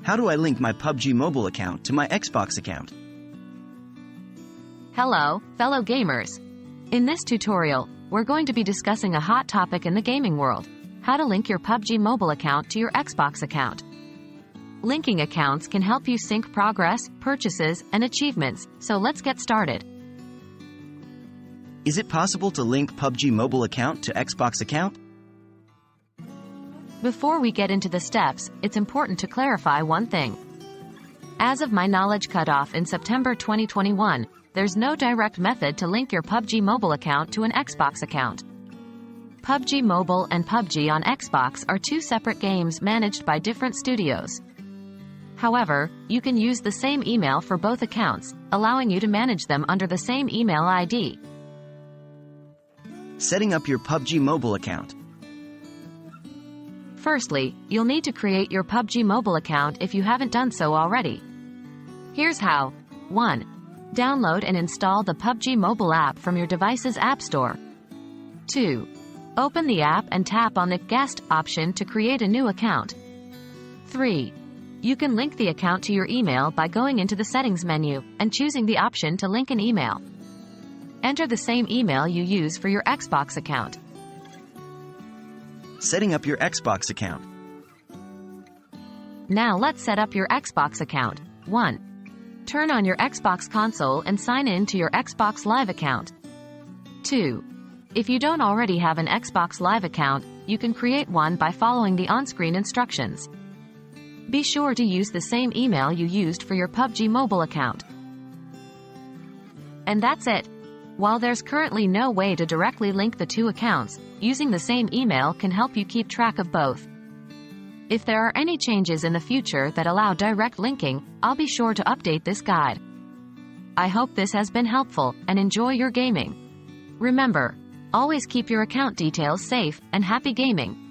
How do I link my PUBG mobile account to my Xbox account? Hello, fellow gamers. In this tutorial, we're going to be discussing a hot topic in the gaming world: how to link your PUBG mobile account to your Xbox account. Linking accounts can help you sync progress, purchases, and achievements, so let's get started. Is it possible to link PUBG mobile account to Xbox account? Before we get into the steps, it's important to clarify one thing. As of my knowledge cutoff in September 2021, there's no direct method to link your PUBG mobile account to an Xbox account. PUBG Mobile and PUBG on Xbox are two separate games managed by different studios. However, you can use the same email for both accounts, allowing you to manage them under the same email ID. Setting up your PUBG mobile account. Firstly, you'll need to create your PUBG mobile account if you haven't done so already. Here's how. 1. Download and install the PUBG mobile app from your device's app store. 2. Open the app and tap on the Guest option to create a new account. 3. You can link the account to your email by going into the Settings menu and choosing the option to link an email. Enter the same email you use for your Xbox account. Setting up your Xbox account. Now let's set up your Xbox account. 1. Turn on your Xbox console and sign in to your Xbox Live account. 2. If you don't already have an Xbox Live account, you can create one by following the on-screen instructions. Be sure to use the same email you used for your PUBG mobile account. And that's it. While there's currently no way to directly link the two accounts, using the same email can help you keep track of both. If there are any changes in the future that allow direct linking, I'll be sure to update this guide. I hope this has been helpful, and enjoy your gaming. Remember, always keep your account details safe, and happy gaming.